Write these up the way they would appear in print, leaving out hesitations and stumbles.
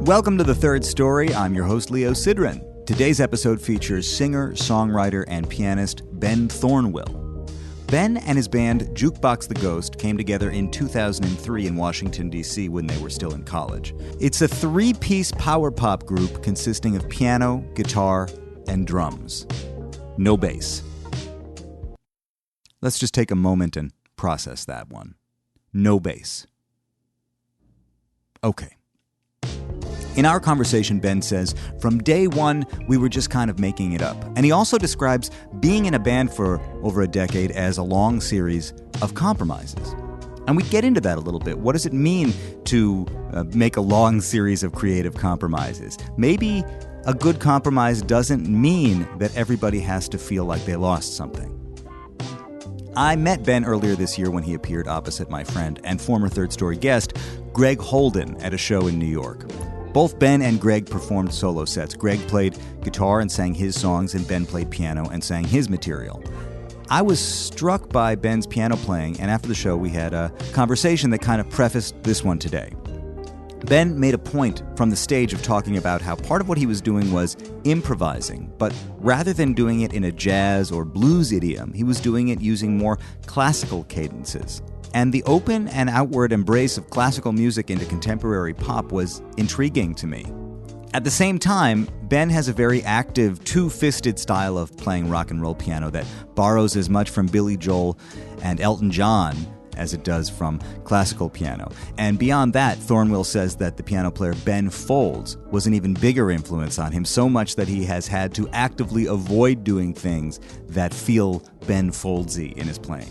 Welcome to The Third Story. I'm your host, Leo Sidran. Today's episode features singer, songwriter, and pianist Ben Thornewill. Ben and his band Jukebox The Ghost came together in 2003 in Washington, D.C. when they were still in college. It's a three-piece power pop group consisting of piano, guitar, and drums. No bass. Let's just take a moment and process that one. No bass. Okay. In our conversation, Ben says, from day one, we were just kind of making it up. And he also describes being in a band for over a decade as a long series of compromises. And we get into that a little bit. What does it mean to make a long series of creative compromises? Maybe a good compromise doesn't mean that everybody has to feel like they lost something. I met Ben earlier this year when he appeared opposite my friend and former Third Story guest, Greg Holden, at a show in New York. Both Ben and Greg performed solo sets. Greg played guitar and sang his songs, and Ben played piano and sang his material. I was struck by Ben's piano playing, and after the show we had a conversation that kind of prefaced this one today. Ben made a point from the stage of talking about how part of what he was doing was improvising, but rather than doing it in a jazz or blues idiom, he was doing it using more classical cadences. And the open and outward embrace of classical music into contemporary pop was intriguing to me. At the same time, Ben has a very active, two-fisted style of playing rock and roll piano that borrows as much from Billy Joel and Elton John as it does from classical piano. And beyond that, Thornewill says that the piano player Ben Folds was an even bigger influence on him, so much that he has had to actively avoid doing things that feel Ben Foldsy in his playing.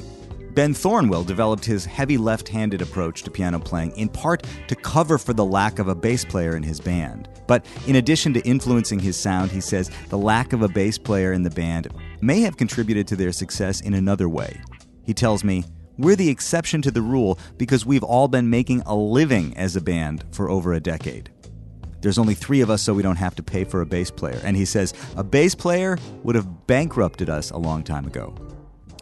Ben Thornewill developed his heavy left-handed approach to piano playing in part to cover for the lack of a bass player in his band. But in addition to influencing his sound, he says the lack of a bass player in the band may have contributed to their success in another way. He tells me, "We're the exception to the rule because we've all been making a living as a band for over a decade. There's only 3 of us, so we don't have to pay for a bass player." And he says, "A bass player would have bankrupted us a long time ago."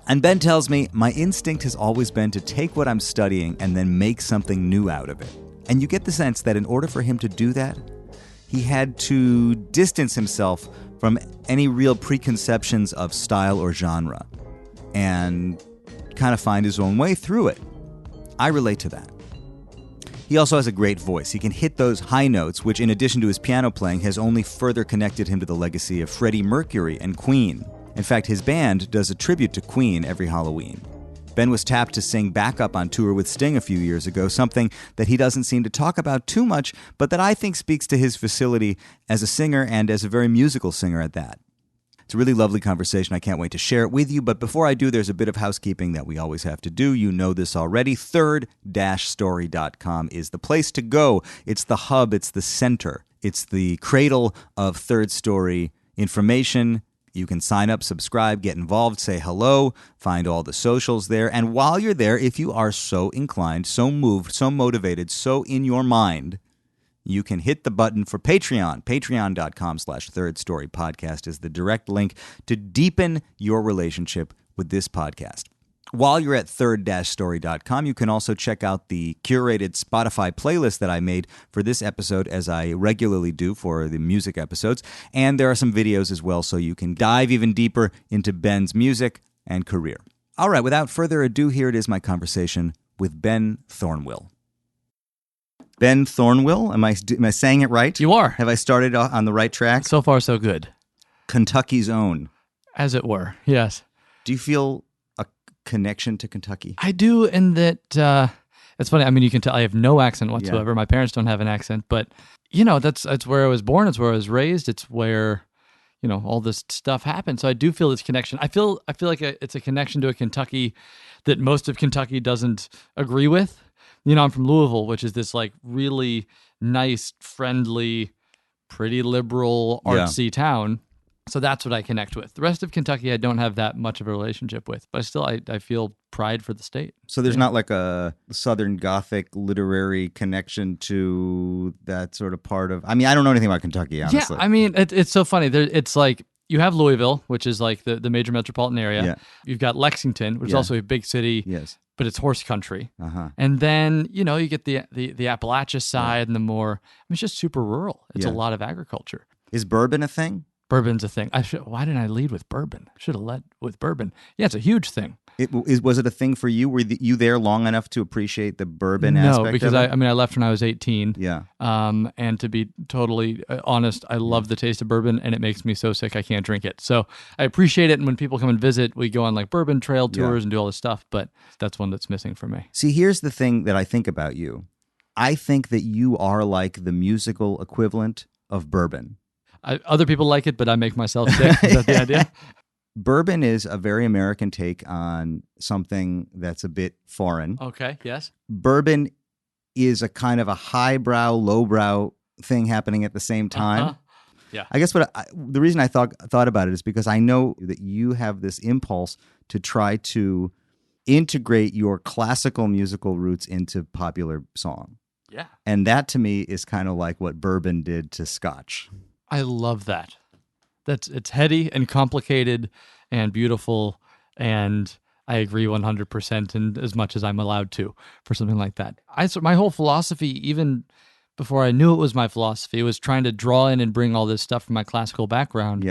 And Ben tells me, "My instinct has always been to take what I'm studying and then make something new out of it." And you get the sense that in order for him to do that, he had to distance himself from any real preconceptions of style or genre and kind of find his own way through it. I relate to that. He also has a great voice. He can hit those high notes, which in addition to his piano playing has only further connected him to the legacy of Freddie Mercury and Queen. In fact, his band does a tribute to Queen every Halloween. Ben was tapped to sing backup on tour with Sting a few years ago, something that he doesn't seem to talk about too much, but that I think speaks to his facility as a singer and as a very musical singer at that. It's a really lovely conversation. I can't wait to share it with you, but before I do, there's a bit of housekeeping that we always have to do. You know this already. Third-story.com is the place to go. It's the hub. It's the center. It's the cradle of Third Story information. You can sign up, subscribe, get involved, say hello, find all the socials there. And while you're there, if you are so inclined, so moved, so motivated, so in your mind, you can hit the button for Patreon. Patreon.com/thirdstorypodcast is the direct link to deepen your relationship with this podcast. While you're at third-story.com, you can also check out the curated Spotify playlist that I made for this episode, as I regularly do for the music episodes. And there are some videos as well, so you can dive even deeper into Ben's music and career. All right, without further ado, here it is, my conversation with Ben Thornewill. Ben Thornewill, am I saying it right? You are. Have I started on the right track? So far, so good. Kentucky's own. As it were, yes. Do you feel connection to Kentucky? I do, in that it's funny. I mean, you can tell I have no accent whatsoever. Yeah. My parents don't have an accent, but that's where I was born. It's where I was raised. It's where all this stuff happened. So I do feel this connection. I feel like it's a connection to a Kentucky that most of Kentucky doesn't agree with. I'm from Louisville, which is this like really nice, friendly, pretty liberal, artsy town. So that's what I connect with. The rest of Kentucky, I don't have that much of a relationship with, but still, I feel pride for the state. So there's not like a Southern Gothic literary connection to that sort of part of... I mean, I don't know anything about Kentucky, honestly. Yeah, I mean, it's so funny. It's like, you have Louisville, which is like the major metropolitan area. Yeah. You've got Lexington, which is also a big city. Yes. but it's horse country. Uh-huh. And then, you know, you get the Appalachia side and the more, I mean, it's just super rural. It's a lot of agriculture. Is bourbon a thing? Bourbon's a thing. Why didn't I lead with bourbon? I should have led with bourbon. Yeah, it's a huge thing. Was it a thing for you? Were you there long enough to appreciate the bourbon aspect No, because of it? I left when I was 18. Yeah. And to be totally honest, I love the taste of bourbon, and it makes me so sick I can't drink it. So I appreciate it, and when people come and visit, we go on like bourbon trail tours and do all this stuff, but that's one that's missing for me. See, here's the thing that I think about you. I think that you are like the musical equivalent of bourbon. Other people like it, but I make myself sick. Is that the idea? Bourbon is a very American take on something that's a bit foreign. Okay, yes. Bourbon is a kind of a highbrow, lowbrow thing happening at the same time. Uh-huh. Yeah. I guess the reason I thought about it is because I know that you have this impulse to try to integrate your classical musical roots into popular song. Yeah. And that to me is kind of like what bourbon did to Scotch. I love that. It's heady and complicated and beautiful, and I agree 100% and as much as I'm allowed to for something like that. My whole philosophy, even before I knew it was my philosophy, was trying to draw in and bring all this stuff from my classical background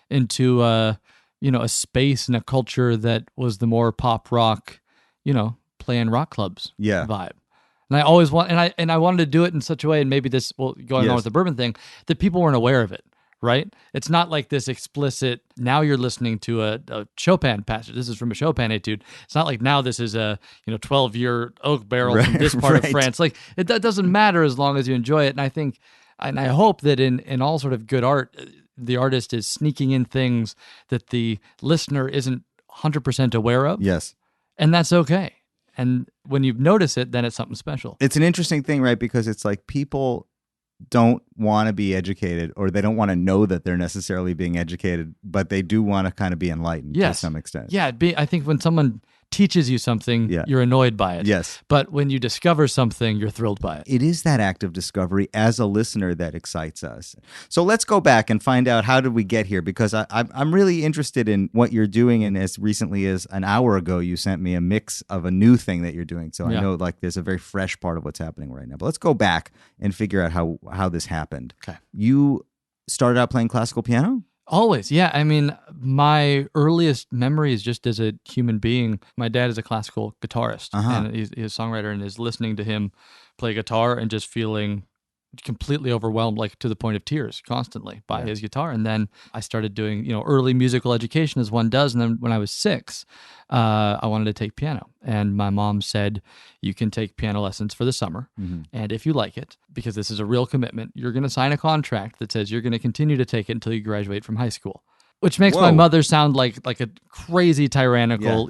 into a space and a culture that was the more pop rock, playing rock clubs vibe. And I always I wanted to do it in such a way, and maybe this, going on with the bourbon thing, that people weren't aware of it. Right? It's not like this explicit, now you're listening to a Chopin passage. This is from a Chopin etude. It's not like now this is a 12-year oak barrel from this part of France. Like that doesn't matter as long as you enjoy it. And I think, and I hope that in all sort of good art, the artist is sneaking in things that the listener isn't 100% aware of. Yes. And that's okay. And when you notice it, then it's something special. It's an interesting thing, right? Because it's like people don't want to be educated, or they don't want to know that they're necessarily being educated, but they do want to kind of be enlightened to some extent. Yeah, I think when someone teaches you something, you're annoyed by it. Yes. But when you discover something, you're thrilled by it. It is that act of discovery as a listener that excites us. So let's go back and find out, how did we get here? Because I'm really interested in what you're doing. And as recently as an hour ago, you sent me a mix of a new thing that you're doing. So I know like there's a very fresh part of what's happening right now. But let's go back and figure out how this happened. Okay. You started out playing classical piano? Always, yeah. I mean, my earliest memories just as a human being, my dad is a classical guitarist, and he's a songwriter, and is listening to him play guitar and just feeling completely overwhelmed, like to the point of tears constantly by his guitar. And then I started doing, early musical education as one does. And then when I was 6, I wanted to take piano. And my mom said, you can take piano lessons for the summer. Mm-hmm. And if you like it, because this is a real commitment, you're going to sign a contract that says you're going to continue to take it until you graduate from high school. Which makes my mother sound like a crazy tyrannical,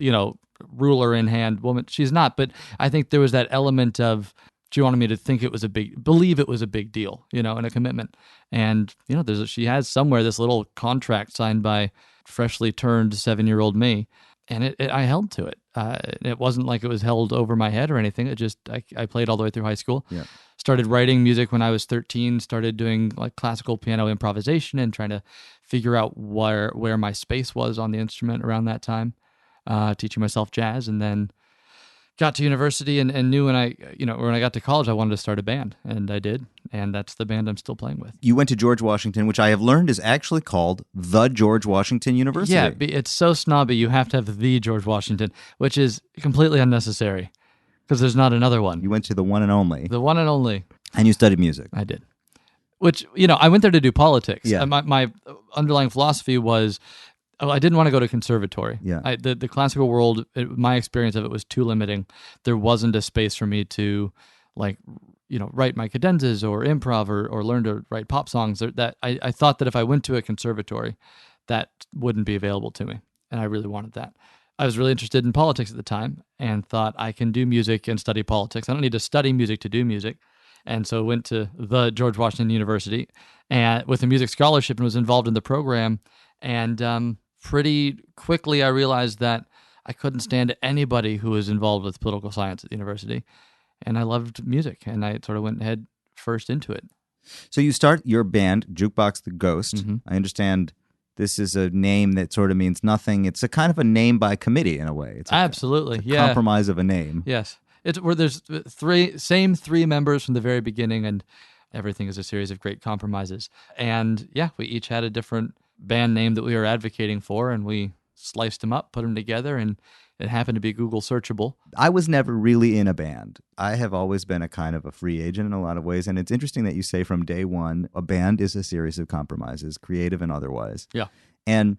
ruler in hand woman. She's not. But I think there was that element of, she wanted me to think believe it was a big deal, and a commitment. And, she has somewhere this little contract signed by freshly turned 7-year-old me. And I held to it. It wasn't like it was held over my head or anything. It just, I played all the way through high school. Yeah. Started writing music when I was 13, started doing like classical piano improvisation and trying to figure out where my space was on the instrument around that time, teaching myself jazz. And then got to university and knew when I got to college, I wanted to start a band, and I did, and that's the band I'm still playing with. You went to George Washington, which I have learned is actually called the George Washington University. Yeah, it's so snobby. You have to have the George Washington, which is completely unnecessary because there's not another one. You went to the one and only. The one and only. And you studied music. I did. Which, I went there to do politics. Yeah. My underlying philosophy was, I didn't want to go to conservatory. Yeah. The classical world, my experience of it was too limiting. There wasn't a space for me to, write my cadenzas or improv or learn to write pop songs. That I thought that if I went to a conservatory, that wouldn't be available to me, and I really wanted that. I was really interested in politics at the time and thought I can do music and study politics. I don't need to study music to do music. And so went to the George Washington University and with a music scholarship and was involved in the program. And pretty quickly, I realized that I couldn't stand anybody who was involved with political science at the university. And I loved music, and I sort of went head first into it. So you start your band, Jukebox The Ghost. Mm-hmm. I understand this is a name that sort of means nothing. It's a kind of a name by committee in a way. It's Absolutely, it's a compromise of a name. Yes. It's where there's three members from the very beginning, and everything is a series of great compromises. And yeah, we each had a different band name that we were advocating for, and we sliced them up, put them together, and it happened to be Google searchable. I was never really in a band. I have always been a kind of a free agent in a lot of ways. And it's interesting that you say from day one, a band is a series of compromises, creative and otherwise. Yeah. And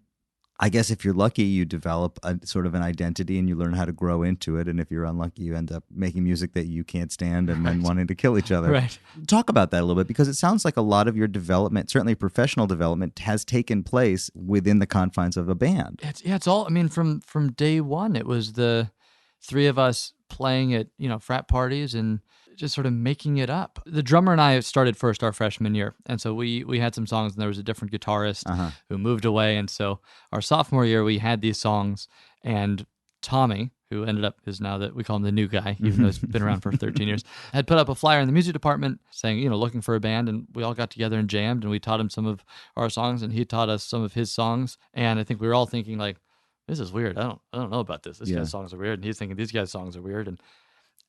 I guess if you're lucky, you develop a sort of an identity and you learn how to grow into it. And if you're unlucky, you end up making music that you can't stand and then wanting to kill each other. Right. Talk about that a little bit, because it sounds like a lot of your development, certainly professional development, has taken place within the confines of a band. It's all, I mean, from day one, it was the three of us playing at, frat parties and just sort of making it up. The drummer and I started first our freshman year. And so we had some songs, and there was a different guitarist who moved away. And so our sophomore year, we had these songs, and Tommy, who ended up is now that we call him the new guy, even though he's been around for 13 years, had put up a flyer in the music department saying, looking for a band. And we all got together and jammed, and we taught him some of our songs, and he taught us some of his songs. And I think we were all thinking like, this is weird. I don't know about this. This guy's songs are weird. And he's thinking these guys' songs are weird.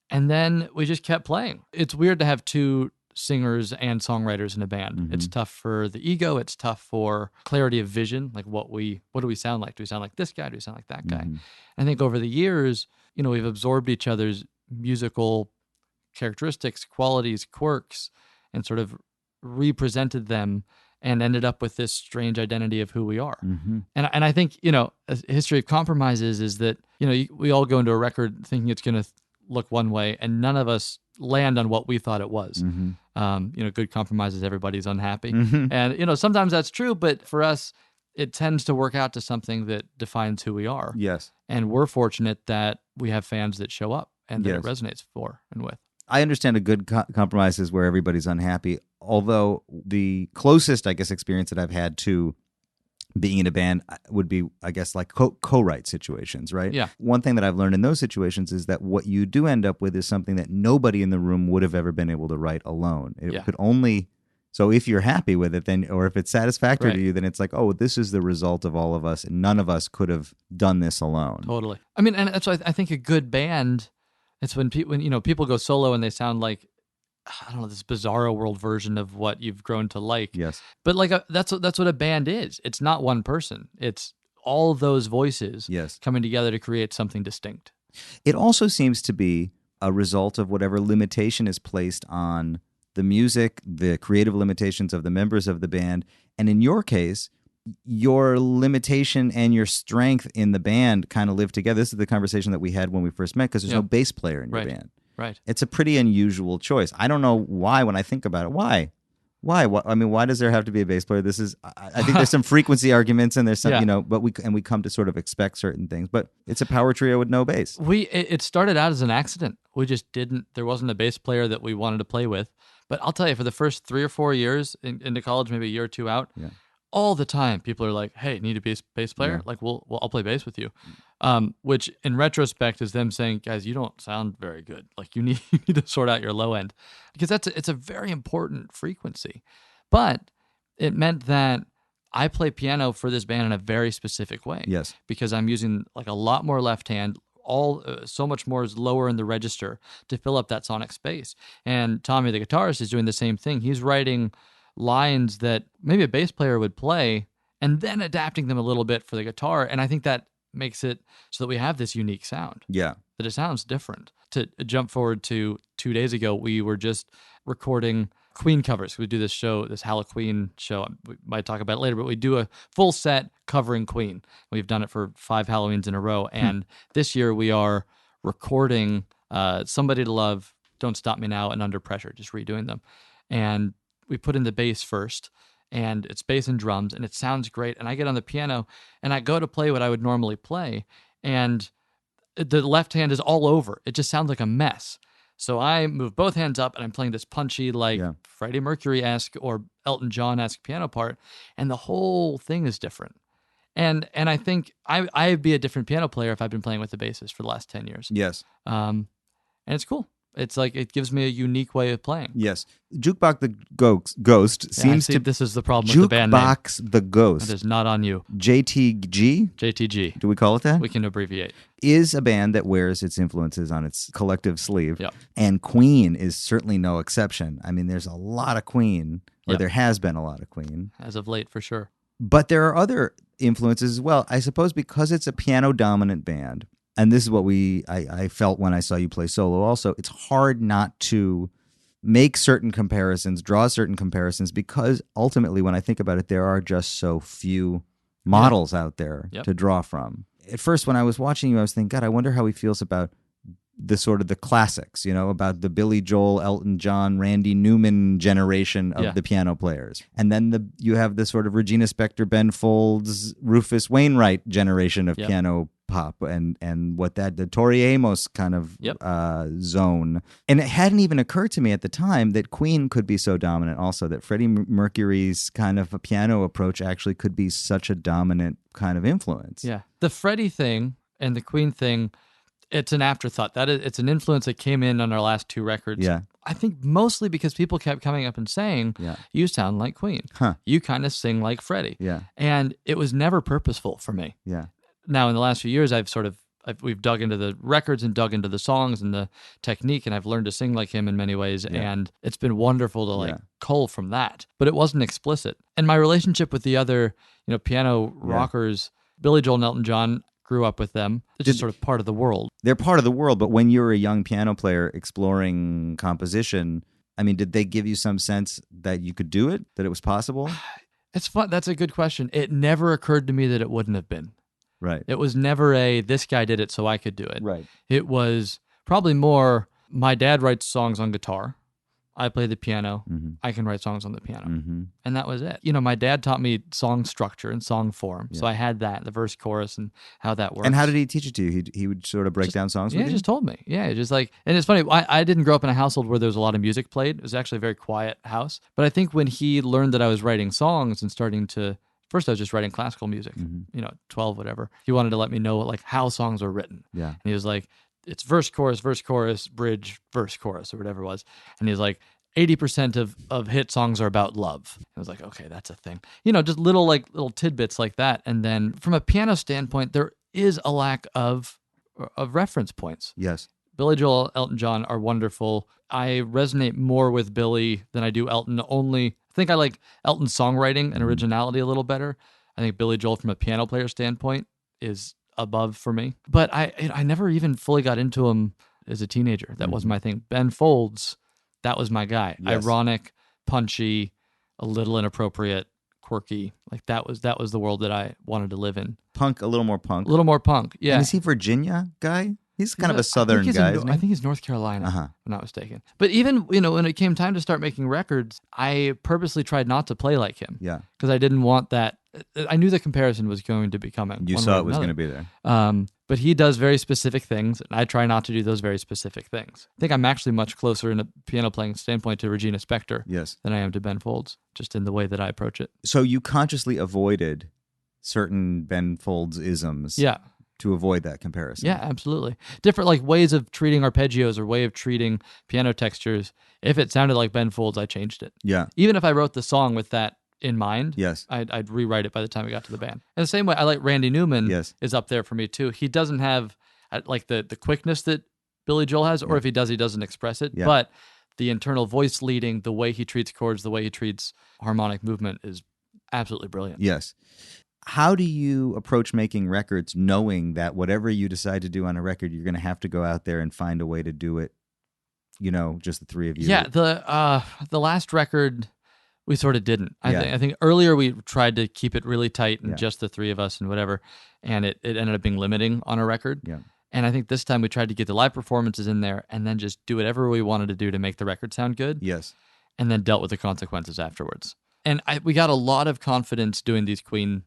And then we just kept playing. It's weird to have two singers and songwriters in a band. Mm-hmm. It's tough for the ego. It's tough for clarity of vision. Like what do we sound like? Do we sound like this guy? Do we sound like that guy? Mm-hmm. I think over the years, we've absorbed each other's musical characteristics, qualities, quirks, and sort of represented them and ended up with this strange identity of who we are. Mm-hmm. And I think, a history of compromises is that, we all go into a record thinking it's going to look one way, and none of us land on what we thought it was. Mm-hmm. Good compromises, everybody's unhappy. Mm-hmm. And, sometimes that's true, but for us, it tends to work out to something that defines who we are. Yes. And we're fortunate that we have fans that show up and that it resonates for and with. I understand a good compromise is where everybody's unhappy, although the closest, I guess, experience that I've had to being in a band would be, I guess, like co-write situations, right? Yeah. One thing that I've learned in those situations is that what you do end up with is something that nobody in the room would have ever been able to write alone. It could only... So if you're happy with it, then, or if it's satisfactory to you, then it's like, oh, this is the result of all of us, and none of us could have done this alone. Totally. I mean, and that's why I think a good band, it's when people go solo and they sound like, I don't know, this bizarro world version of what you've grown to like. Yes. But like that's what a band is. It's not one person. It's all those voices coming together to create something distinct. It also seems to be a result of whatever limitation is placed on the music, the creative limitations of the members of the band. And in your case, your limitation and your strength in the band kind of live together. This is the conversation that we had when we first met, because there's no bass player in your band. Right. It's a pretty unusual choice. I don't know why when I think about it. Why? I mean, why does there have to be a bass player? This is, I think there's some frequency arguments, and there's some, but we come to sort of expect certain things. But it's a power trio with no bass. It started out as an accident. We just there wasn't a bass player that we wanted to play with. But I'll tell you, for the first 3 or 4 years into college, maybe a year or two out, all the time people are like, "Hey, need a bass player? Like, I'll play bass with you." Which in retrospect is them saying, "Guys, you don't sound very good. Like, you need to sort out your low end," because it's a very important frequency. But it meant that I play piano for this band in a very specific way. Yes, because I'm using like a lot more left hand. So much more is lower in the register to fill up that sonic space. And Tommy, the guitarist, is doing the same thing. He's writing lines that maybe a bass player would play and then adapting them a little bit for the guitar. And I think that makes it so that we have this unique sound. Yeah. That it sounds different. To jump forward to 2 days ago, we were just recording Queen covers. We do this show, this Halloween show. We might talk about it later, but we do a full set covering Queen. We've done it for 5 Halloweens in a row. And this year we are recording Somebody to Love, Don't Stop Me Now, and Under Pressure, just redoing them. And we put in the bass first, and it's bass and drums, and it sounds great. And I get on the piano, and I go to play what I would normally play, and the left hand is all over. It just sounds like a mess. So I move both hands up, and I'm playing this punchy, like Freddie Mercury-esque or Elton John-esque piano part, and the whole thing is different. And I think I'd be a different piano player if I've been playing with the bassist for the last 10 years. Yes. And it's cool. It's like it gives me a unique way of playing. Yes. Jukebox The Ghost seems to... This is the problem with the band name. Jukebox The Ghost. It is not on you. JTG? JTG. Do we call it that? We can abbreviate. Is a band that wears its influences on its collective sleeve. Yep. And Queen is certainly no exception. I mean, there's a lot of Queen, or there has been a lot of Queen. As of late, for sure. But there are other influences as well. I suppose because it's a piano-dominant band, and this is what I felt when I saw you play solo also, it's hard not to make certain comparisons, draw certain comparisons, because ultimately, when I think about it, there are just so few models out there to draw from. At first, when I was watching you, I was thinking, God, I wonder how he feels about the sort of the classics, about the Billy Joel, Elton John, Randy Newman generation of the piano players. And then you have the sort of Regina Spektor, Ben Folds, Rufus Wainwright generation of piano pop and what the Tori Amos kind of zone. And it hadn't even occurred to me at the time that Queen could be so dominant also, that Freddie Mercury's kind of a piano approach actually could be such a dominant kind of influence. Yeah. The Freddie thing and the Queen thing, it's an afterthought. It's an influence that came in on our last two records. Yeah. I think mostly because people kept coming up and saying, you sound like Queen. Huh. You kind of sing like Freddie. Yeah. And it was never purposeful for me. Yeah. Now, in the last few years, we've dug into the records and dug into the songs and the technique, and I've learned to sing like him in many ways, and it's been wonderful to cull from that. But it wasn't explicit. And my relationship with the other, piano rockers, Billy Joel and Elton John, grew up with them. It's just sort of part of the world. They're part of the world, but when you were a young piano player exploring composition, I mean, did they give you some sense that you could do it, that it was possible? It's fun. That's a good question. It never occurred to me that it wouldn't have been. Right. It was never this guy did it so I could do it. Right. It was probably more, my dad writes songs on guitar. I play the piano. Mm-hmm. I can write songs on the piano. Mm-hmm. And that was it. My dad taught me song structure and song form. So I had that, the verse, chorus, and how that works. And how did he teach it to you? He would sort of break down songs with you? Yeah, he just told me. Yeah, just and it's funny, I didn't grow up in a household where there was a lot of music played. It was actually a very quiet house. But I think when he learned that I was writing songs and starting to, first I was just writing classical music, 12, whatever. He wanted to let me know how songs were written. Yeah. And he was like, it's verse, chorus, bridge, verse, chorus, or whatever it was. And he was like, 80% of hit songs are about love. I was like, okay, that's a thing. Just little tidbits like that. And then from a piano standpoint, there is a lack of reference points. Yes. Billy Joel, Elton John are wonderful. I resonate more with Billy than I do Elton. I think I like Elton's songwriting and originality a little better. I think Billy Joel, from a piano player standpoint, is above for me. But I never even fully got into him as a teenager. That wasn't my thing. Ben Folds, that was my guy. Yes. Ironic, punchy, a little inappropriate, quirky. That was the world that I wanted to live in. Punk, a little more punk. A little more punk, yeah. And is he Virginia guy? He's kind of a southern guy, isn't he? I think he's North Carolina, if Uh-huh. I'm not mistaken. But even, when it came time to start making records, I purposely tried not to play like him. Yeah. Because I didn't want that. I knew the comparison was going to be coming. You saw it was going to be there. But he does very specific things, and I try not to do those very specific things. I think I'm actually much closer in a piano playing standpoint to Regina Spektor than I am to Ben Folds, just in the way that I approach it. So you consciously avoided certain Ben Folds isms to avoid that comparison. Yeah, absolutely. Different ways of treating arpeggios or way of treating piano textures. If it sounded like Ben Folds, I changed it. Yeah. Even if I wrote the song with that in mind, I'd rewrite it by the time I got to the band. In the same way, I like Randy Newman is up there for me too. He doesn't have the quickness that Billy Joel has, or if he does, he doesn't express it. Yeah. But the internal voice leading, the way he treats chords, the way he treats harmonic movement is absolutely brilliant. Yes. How do you approach making records knowing that whatever you decide to do on a record, you're going to have to go out there and find a way to do it, just the three of you? Yeah, the last record, we sort of didn't. I think earlier we tried to keep it really tight and just the three of us and whatever, and it ended up being limiting on a record. Yeah. And I think this time we tried to get the live performances in there and then just do whatever we wanted to do to make the record sound good. Yes. And then dealt with the consequences afterwards. And we got a lot of confidence doing these Queen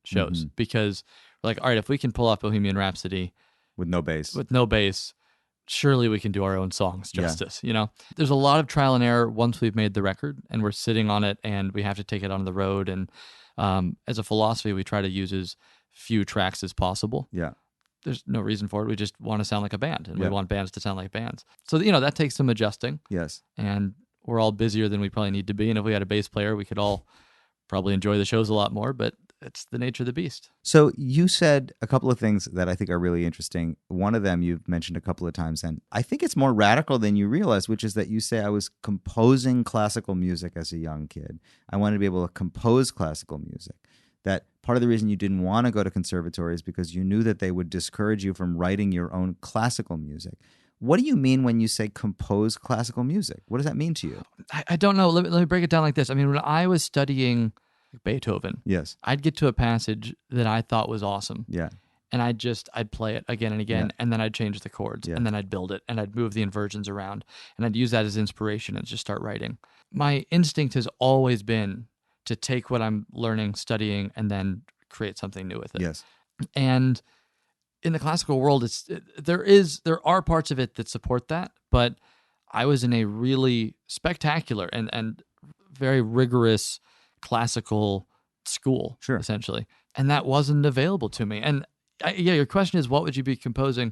shows because we're like, all right, if we can pull off Bohemian Rhapsody with no bass, surely we can do our own songs justice. There's a lot of trial and error once we've made the record and we're sitting on it and we have to take it on the road. And as a philosophy, we try to use as few tracks as possible. Yeah. there's no reason for it. We just want to sound like a band, and we want bands to sound like bands. So, that takes some adjusting. Yes. And we're all busier than we probably need to be. And if we had a bass player, we could all probably enjoy the shows a lot more, but it's the nature of the beast. So you said a couple of things that I think are really interesting. One of them you've mentioned a couple of times, and I think it's more radical than you realize, which is that you say, I was composing classical music as a young kid. I wanted to be able to compose classical music. That part of the reason you didn't want to go to conservatory is because you knew that they would discourage you from writing your own classical music. What do you mean when you say compose classical music? What does that mean to you? I don't know. Let me break it down like this. I mean, when I was studying Beethoven, yes, I'd get to a passage that I thought was awesome. Yeah. And I'd play it again and again, and then I'd change the chords, and then I'd build it, and I'd move the inversions around, and I'd use that as inspiration and just start writing. My instinct has always been to take what I'm learning, studying, and then create something new with it. Yes. And in the classical world, there are parts of it that support that, but I was in a really spectacular and very rigorous classical school, essentially, and that wasn't available to me. And your question is, what would you be composing?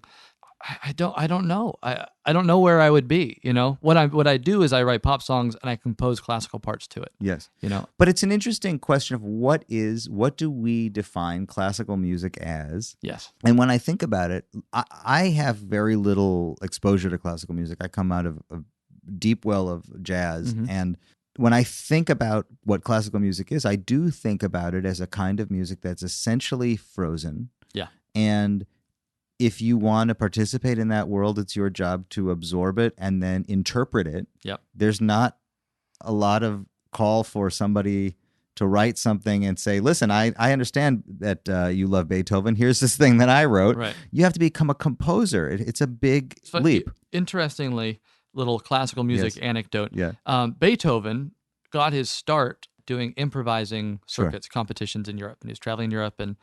I don't know. I don't know where I would be. What I do is I write pop songs and I compose classical parts to it. Yes. But it's an interesting question of what do we define classical music as? Yes. And when I think about it, I have very little exposure to classical music. I come out of a deep well of jazz, and when I think about what classical music is, I do think about it as a kind of music that's essentially frozen. Yeah. And if you want to participate in that world, it's your job to absorb it and then interpret it. Yep. There's not a lot of call for somebody to write something and say, listen, I understand that you love Beethoven. Here's this thing that I wrote. Right. You have to become a composer. It's a big leap. Interestingly, little classical music anecdote. Yeah. Beethoven got his start doing improvising circuits, competitions in Europe. And he was traveling in Europe, and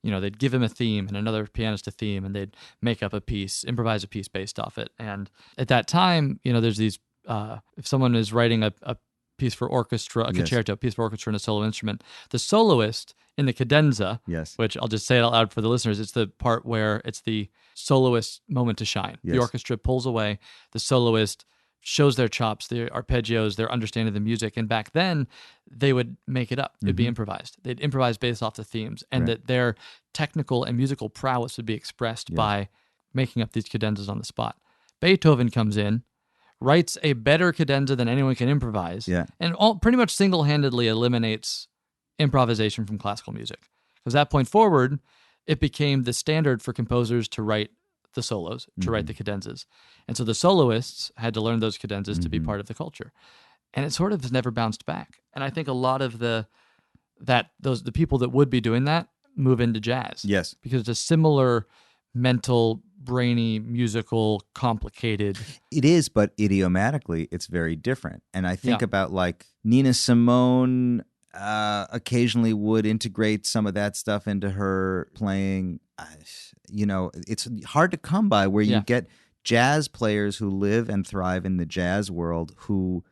they'd give him a theme and another pianist a theme, and they'd make up a piece, improvise a piece based off it. And at that time, there's these, if someone is writing a piece for orchestra, a concerto, a piece for orchestra and a solo instrument, the soloist in the cadenza, which I'll just say it out loud for the listeners, it's the part where it's the soloist's moment to shine. The orchestra pulls away, the soloist shows their chops, their arpeggios, their understanding of the music. And back then, they would make it up. It'd be improvised. They'd improvise based off the themes, and that their technical and musical prowess would be expressed by making up these cadenzas on the spot. Beethoven comes in, writes a better cadenza than anyone can improvise, and pretty much single-handedly eliminates improvisation from classical music. Because that point forward, it became the standard for composers to write the solos, to write the cadenzas. And so the soloists had to learn those cadenzas to be part of the culture. And it sort of has never bounced back. And I think a lot of the people that would be doing that move into jazz. Yes. Because it's a similar mental, brainy, musical, complicated. It is, but idiomatically, it's very different. And I think about like Nina Simone occasionally would integrate some of that stuff into her playing. It's hard to come by where you get jazz players who live and thrive in the jazz world who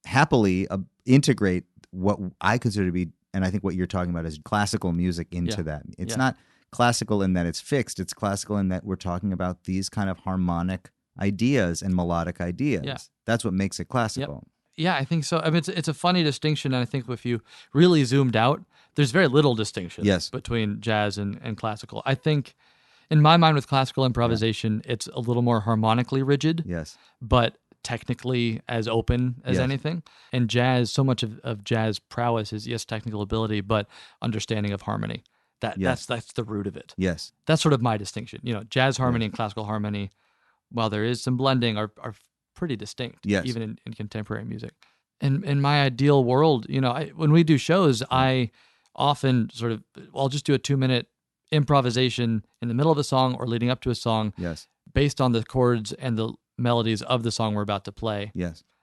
happily integrate what I consider to be, and I think what you're talking about is classical music into that. It's not classical in that it's fixed. It's classical in that we're talking about these kind of harmonic ideas and melodic ideas. Yeah. That's what makes it classical. Yep. Yeah, I think so. I mean, it's a funny distinction, and I think if you really zoomed out, there's very little distinction between jazz and classical. I think, in my mind, with classical improvisation, it's a little more harmonically rigid, but technically as open as anything. And jazz, so much of jazz prowess is, technical ability, but understanding of harmony. That's the root of it. Yes. That's sort of my distinction. Jazz harmony and classical harmony, while there is some blending, are pretty distinct, even in contemporary music. And in my ideal world, when we do shows, I often I'll just do a 2-minute improvisation in the middle of a song or leading up to a song, based on the chords and the melodies of the song we're about to play.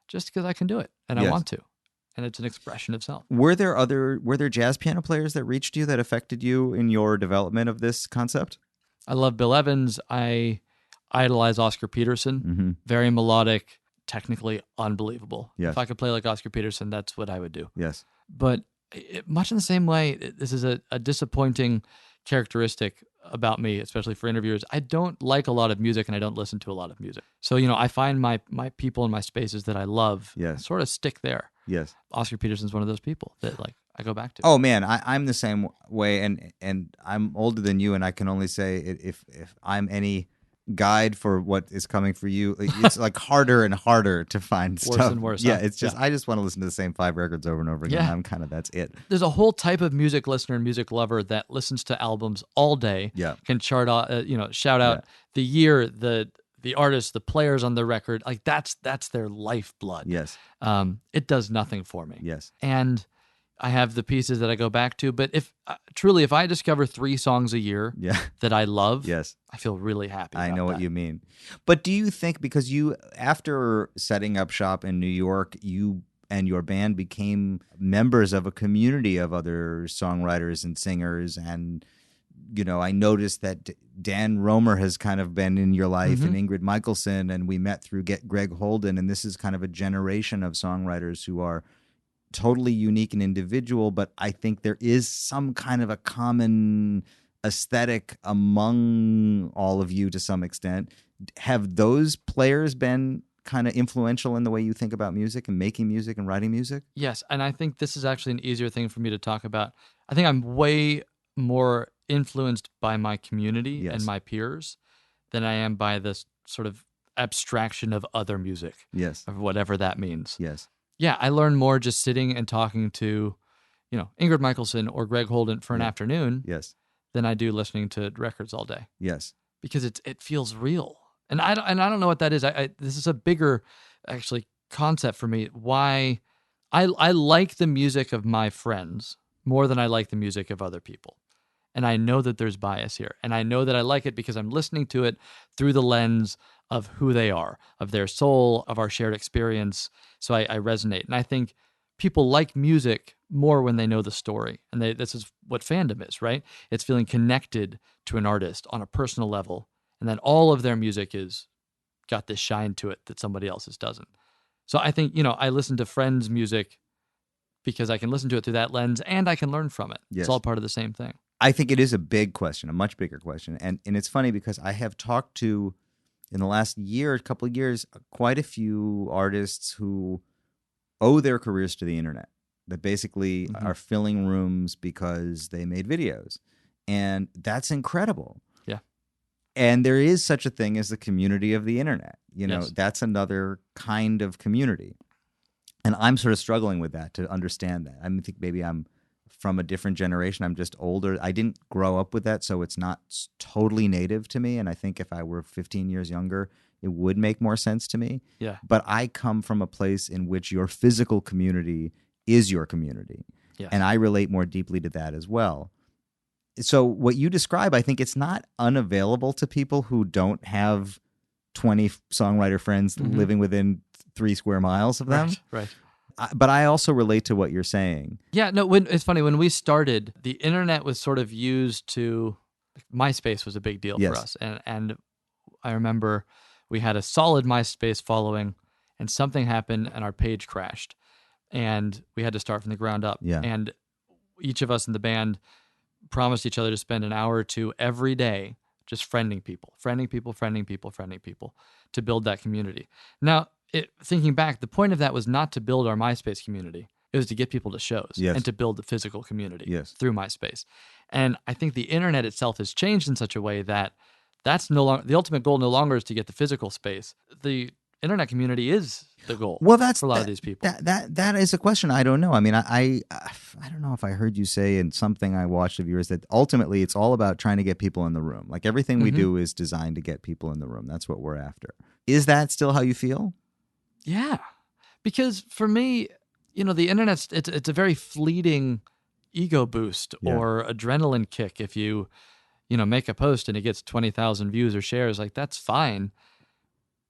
Just because I can do it and I want to, and it's an expression of self. Were there jazz piano players that reached you that affected you in your development of this concept? I love Bill Evans. I idolize Oscar Peterson. Very melodic, technically unbelievable. If I could play like Oscar Peterson, that's what I would do. But much in the same way, this is a disappointing characteristic about me, especially for interviewers. I don't like a lot of music and I don't listen to a lot of music. So, I find my people and my spaces that I love sort of stick there. Yes. Oscar Peterson's one of those people that I go back to. Oh man, I'm the same way, and I'm older than you, and I can only say if I'm any guide for what is coming for you, it's like harder and harder to find worse stuff. and worse. Yeah, huh? it's just I just want to listen to the same 5 records over and over again. Yeah. I'm kind of that's it. There's a whole type of music listener and music lover that listens to albums all day. Yeah. Can shout out the year, the artist, the players on the record. Like that's their lifeblood. Yes. It does nothing for me. Yes. And I have the pieces that I go back to, but if I discover 3 songs a year that I love, yes, I feel really happy. I know that. what you mean. But do you think because you, after setting up shop in New York, you and your band became members of a community of other songwriters and singers, and I noticed that Dan Romer has kind of been in your life, and Ingrid Michaelson, and we met through Greg Holden, and this is kind of a generation of songwriters who are totally unique and individual, but I think there is some kind of a common aesthetic among all of you to some extent. Have those players been kind of influential in the way you think about music and making music and writing music? Yes, and I think this is actually an easier thing for me to talk about. I think I'm way more influenced by my community and my peers than I am by this sort of abstraction of other music. Yes. Of whatever that means. Yes. Yeah, I learn more just sitting and talking to, Ingrid Michaelson or Greg Holden for an afternoon than I do listening to records all day. Yes. Because it feels real. And I don't know what that is. This is a bigger, actually, concept for me. Why I like the music of my friends more than I like the music of other people. And I know that there's bias here. And I know that I like it because I'm listening to it through the lens of who they are, of their soul, of our shared experience. So I resonate. And I think people like music more when they know the story. And this is what fandom is, right? It's feeling connected to an artist on a personal level. And then all of their music is got this shine to it that somebody else's doesn't. So I think, I listen to friends' music because I can listen to it through that lens and I can learn from it. Yes. It's all part of the same thing. I think it is a big question, a much bigger question. And it's funny because I have talked to, in the last couple of years, quite a few artists who owe their careers to the internet, that basically are filling rooms because they made videos. And that's incredible. Yeah. And there is such a thing as the community of the internet. Yes. That's another kind of community. And I'm sort of struggling with that, to understand that. I think maybe I'm from a different generation. I'm just older. I didn't grow up with that, so it's not totally native to me. And I think if I were 15 years younger, it would make more sense to me. Yeah. But I come from a place in which your physical community is your community. Yes. And I relate more deeply to that as well. So what you describe, I think it's not unavailable to people who don't have 20 songwriter friends living within 3 square miles of them. Right. But I also relate to what you're saying. Yeah, no, it's funny. When we started, the internet was sort of used to, MySpace was a big deal for us. And I remember we had a solid MySpace following, and something happened and our page crashed. And we had to start from the ground up. Yeah. And each of us in the band promised each other to spend an hour or two every day just friending people to build that community. Now, thinking back, the point of that was not to build our MySpace community. It was to get people to shows and to build the physical community through MySpace. And I think the internet itself has changed in such a way that that's no longer the ultimate goal. No longer is to get the physical space. The internet community is the goal. Well, that's for a lot of these people. That is a question I don't know. I mean, I don't know if I heard you say in something I watched of yours that ultimately it's all about trying to get people in the room. Like everything we do is designed to get people in the room. That's what we're after. Is that still how you feel? Yeah, because for me, the internet's it's a very fleeting ego boost or adrenaline kick. If you make a post and it gets 20,000 views or shares, like that's fine.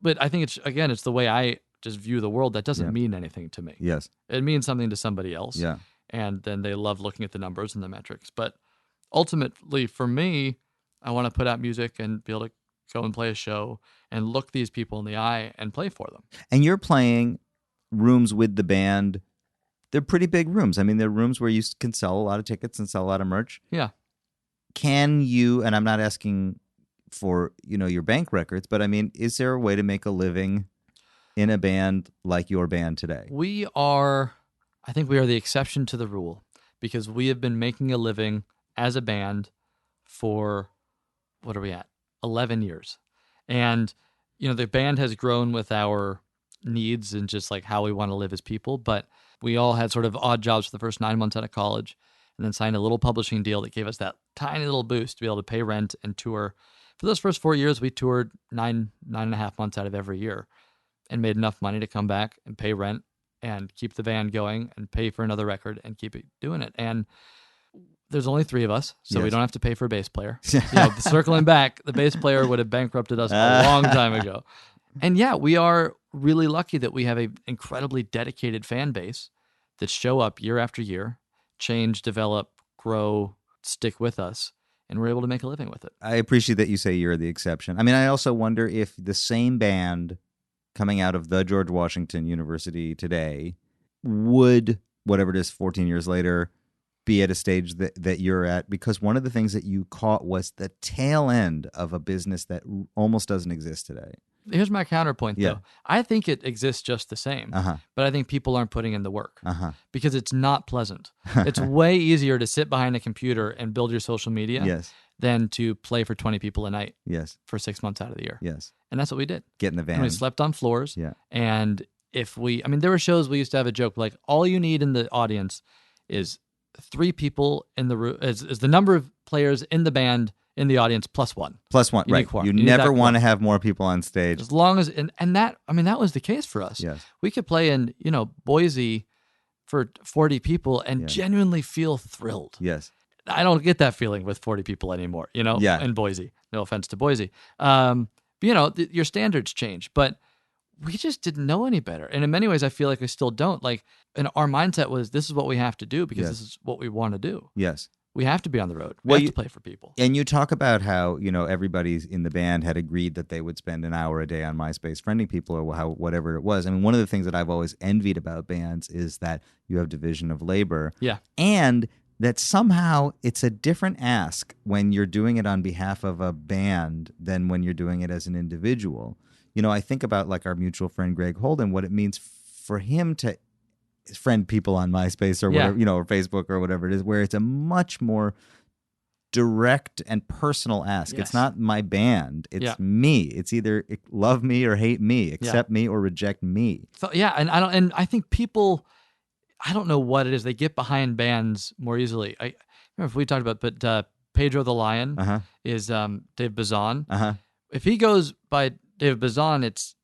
But I think it's the way I just view the world. That doesn't mean anything to me. Yes, it means something to somebody else. Yeah, and then they love looking at the numbers and the metrics. But ultimately, for me, I want to put out music and be able to go and play a show and look these people in the eye and play for them. And you're playing rooms with the band. They're pretty big rooms. I mean, they're rooms where you can sell a lot of tickets and sell a lot of merch. Yeah. can you, and I'm not asking for, your bank records, but I mean, is there a way to make a living in a band like your band today? I think we are the exception to the rule, because we have been making a living as a band for, what are we at? 11 years. And, the band has grown with our needs and just like how we want to live as people. But we all had sort of odd jobs for the first 9 months out of college, and then signed a little publishing deal that gave us that tiny little boost to be able to pay rent and tour. For those first 4 years, we toured 9.5 months out of every year and made enough money to come back and pay rent and keep the band going and pay for another record and keep it doing it. And there's only 3 of us, so we don't have to pay for a bass player. Circling back, the bass player would have bankrupted us a long time ago. And yeah, we are really lucky that we have an incredibly dedicated fan base that show up year after year, change, develop, grow, stick with us, and we're able to make a living with it. I appreciate that you say you're the exception. I mean, I also wonder if the same band coming out of the George Washington University today would, whatever it is, 14 years later, be at a stage that you're at, because one of the things that you caught was the tail end of a business that almost doesn't exist today. Here's my counterpoint, though. I think it exists just the same, but I think people aren't putting in the work because it's not pleasant. It's way easier to sit behind a computer and build your social media than to play for 20 people a night for 6 months out of the year. And that's what we did. Get in the van. And we slept on floors. And there were shows we used to have a joke, like all you need in the audience is 3 people in the room, is the number of players in the band in the audience plus 1. Plus 1, right. You never want to have more people on stage. As long as, and that was the case for us. We could play in, Boise for 40 people and genuinely feel thrilled. I don't get that feeling with 40 people anymore, in Boise. No offense to Boise. Your standards change, but we just didn't know any better. And in many ways, I feel like we still don't. Like, and our mindset was, this is what we have to do because this is what we want to do. We have to be on the road. We have to play for people. And you talk about how, everybody in the band had agreed that they would spend an hour a day on MySpace friending people or whatever it was. I mean, one of the things that I've always envied about bands is that you have division of labor. And that somehow it's a different ask when you're doing it on behalf of a band than when you're doing it as an individual. I think about like our mutual friend Greg Holden, what it means for him to friend people on MySpace or whatever, or Facebook or whatever it is, where it's a much more direct and personal ask. It's not my band. It's me. It's either love me or hate me, accept me or reject me. So, and I think people, I don't know what it is. They get behind bands more easily. I remember if we talked about, but Pedro the Lion is Dave Bazan. If he goes by Dave Bazan, it's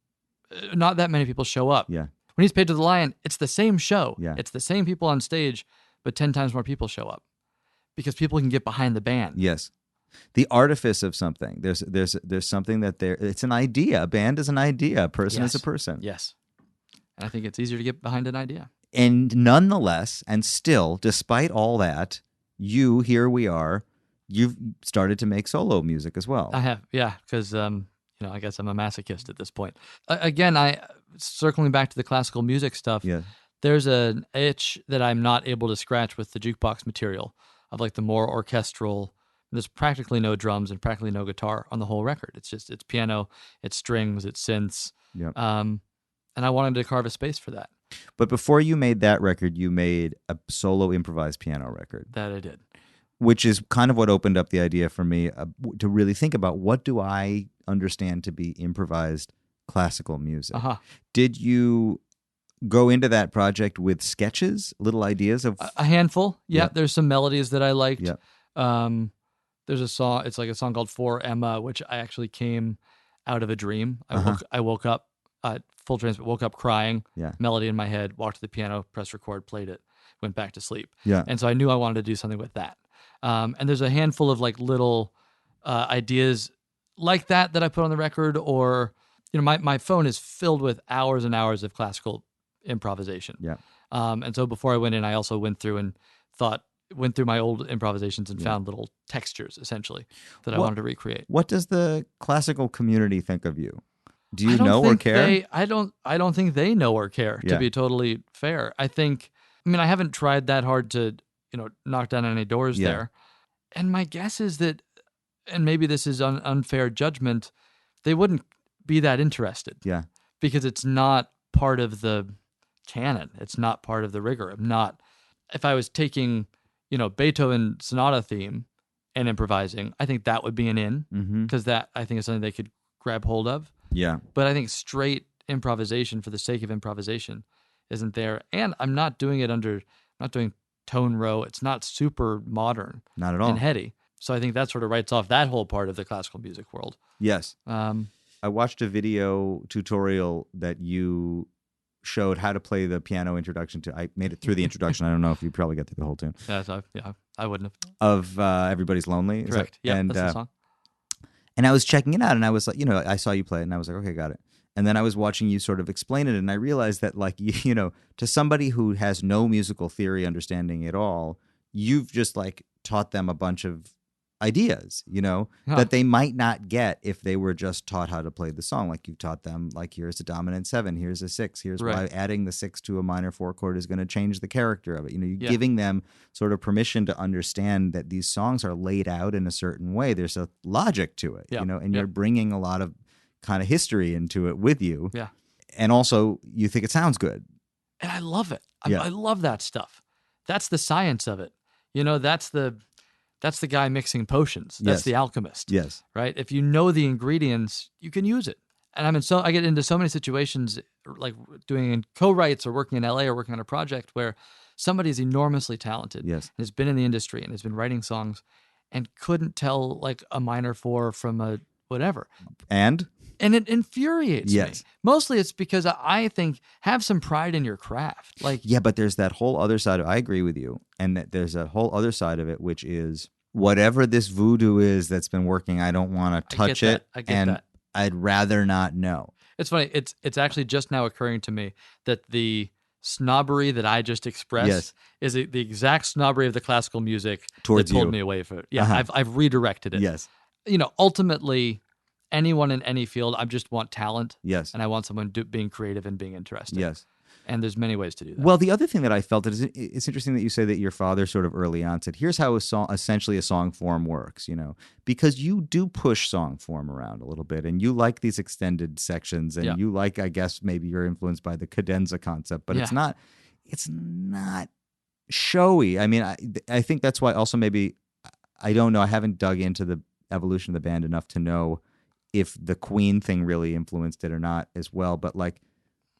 not that many people show up. When he's Pedro the Lion, it's the same show. It's the same people on stage, but 10 times more people show up because people can get behind the band. The artifice of something. There's something that it's an idea. A band is an idea. A person is a person. And I think it's easier to get behind an idea. And nonetheless, and still, despite all that, here we are, you've started to make solo music as well. I have, because I guess I'm a masochist at this point. Again, circling back to the classical music stuff, there's an itch that I'm not able to scratch with the jukebox material of like the more orchestral. There's practically no drums and practically no guitar on the whole record. It's piano, it's strings, it's synths. And I wanted to carve a space for that. But before you made that record, you made a solo improvised piano record. That I did. Which is kind of what opened up the idea for me to really think about, what do I understand to be improvised classical music? Did you go into that project with sketches, little ideas of... A handful, There's some melodies that I liked. There's a song, it's like a song called For Emma, which I actually came out of a dream. I woke up, full transcript, woke up crying, melody in my head, walked to the piano, pressed record, played it, went back to sleep. And so I knew I wanted to do something with that. And there's a handful of like little ideas like that I put on the record, or my phone is filled with hours and hours of classical improvisation. And so before I went in, I also went through my old improvisations and found little textures essentially that I wanted to recreate. What does the classical community think of you? Do you know or care? I don't think they know or care, to be totally fair. I haven't tried that hard to knock down any doors there. And my guess is that, and maybe this is unfair judgment, they wouldn't be that interested. Yeah. Because it's not part of the canon. It's not part of the rigor. If I was taking, Beethoven sonata theme and improvising, I think that would be an in, because that I think is something they could grab hold of. Yeah. But I think straight improvisation for the sake of improvisation isn't there. And I'm not doing tone row. It's not super modern. Not at all. And heady. So I think that sort of writes off that whole part of the classical music world. Yes. I watched a video tutorial that you showed how to play the piano introduction to. I made it through the introduction. I don't know if you probably got through the whole tune. Yeah, I wouldn't have. Of Everybody's Lonely. Correct. Yeah, that's the song. And I was checking it out, and I was like, I saw you play it, and I was like, okay, got it. And then I was watching you sort of explain it, and I realized that, like, to somebody who has no musical theory understanding at all, you've just like taught them a bunch of ideas, that they might not get if they were just taught how to play the song. Like, you taught them, like, here's a dominant 7, here's a 6, here's why adding the 6 to a minor 4 chord is going to change the character of it. You're giving them sort of permission to understand that these songs are laid out in a certain way. There's a logic to it, and you're bringing a lot of kind of history into it with you. Yeah. And also, you think it sounds good. And I love it. I love that stuff. That's the science of it. That's the guy mixing potions. That's the alchemist. Yes. Right? If you know the ingredients, you can use it. And I get into so many situations, like doing co-writes or working in LA or working on a project where somebody is enormously talented. Yes. And has been in the industry and has been writing songs and couldn't tell like a minor 4 from a whatever. And it infuriates me. Mostly it's because I think have some pride in your craft. Like, yeah, but there's that whole other side I agree with you. And that there's a whole other side of it, which is whatever this voodoo is that's been working, I don't want to touch it. I get that. I'd rather not know. It's funny. It's actually just now occurring to me that the snobbery that I just expressed is the exact snobbery of the classical music towards that pulled me away from it. Yeah, I've redirected it. Yes. Ultimately, anyone in any field, I just want talent. Yes. And I want someone being creative and being interested. Yes. And there's many ways to do that. Well, the other thing that I felt is it's interesting that you say that your father sort of early on said, here's how essentially a song form works, because you do push song form around a little bit, and you like these extended sections, and you like, I guess, maybe you're influenced by the cadenza concept, but it's not showy. I mean, I think that's why also maybe, I don't know, I haven't dug into the evolution of the band enough to know if the Queen thing really influenced it or not as well, but like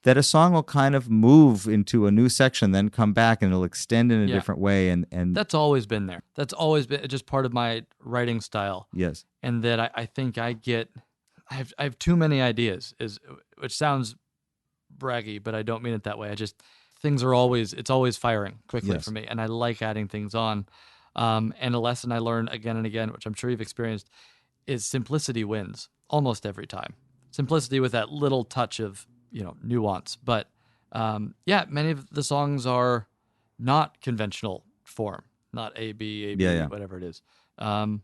that a song will kind of move into a new section, then come back and it'll extend in a different way. And that's always been there. That's always been just part of my writing style. Yes. And that I think I have too many ideas, which sounds braggy, but I don't mean it that way. It's always firing quickly for me. And I like adding things on. And a lesson I learned again and again, which I'm sure you've experienced, is simplicity wins almost every time. Simplicity with that little touch of, nuance. But many of the songs are not conventional form, not A, B, whatever it is. But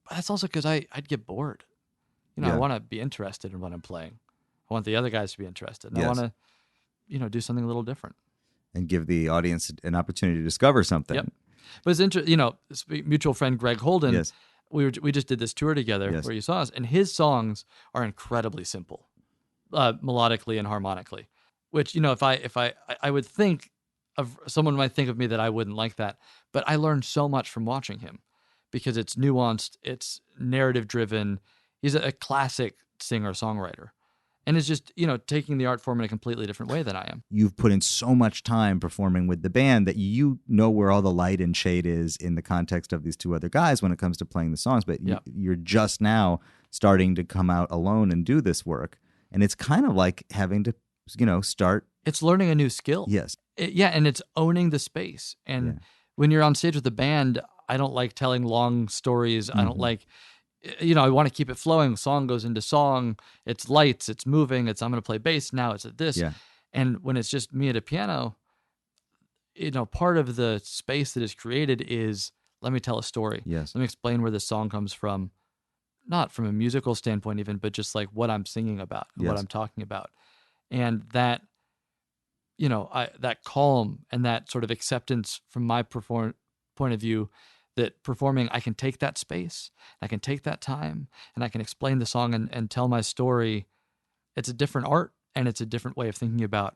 that's also because I'd get bored. I want to be interested in what I'm playing. I want the other guys to be interested. And I want to, do something a little different. And give the audience an opportunity to discover something. Yep. But it's interesting, mutual friend Greg Holden. Yes. We just did this tour together where you saw us, and his songs are incredibly simple, melodically and harmonically. Which if I would think of someone might think of me that I wouldn't like that, but I learned so much from watching him because it's nuanced, it's narrative driven. He's a classic singer songwriter. And it's just, taking the art form in a completely different way than I am. You've put in so much time performing with the band that you know where all the light and shade is in the context of these two other guys when it comes to playing the songs. But you're just now starting to come out alone and do this work. And it's kind of like having to, start. It's learning a new skill. Yes. And it's owning the space. And when you're on stage with the band, I don't like telling long stories. Mm-hmm. I don't like... I want to keep it flowing. Song goes into song. It's lights. It's moving. I'm going to play bass. Now it's at this. Yeah. And when it's just me at a piano, part of the space that is created is, let me tell a story. Yes. Let me explain where this song comes from. Not from a musical standpoint even, but just like what I'm singing about, what I'm talking about. And that, that calm and that sort of acceptance from my point of view that performing, I can take that space, I can take that time, and I can explain the song and tell my story. It's a different art, and it's a different way of thinking about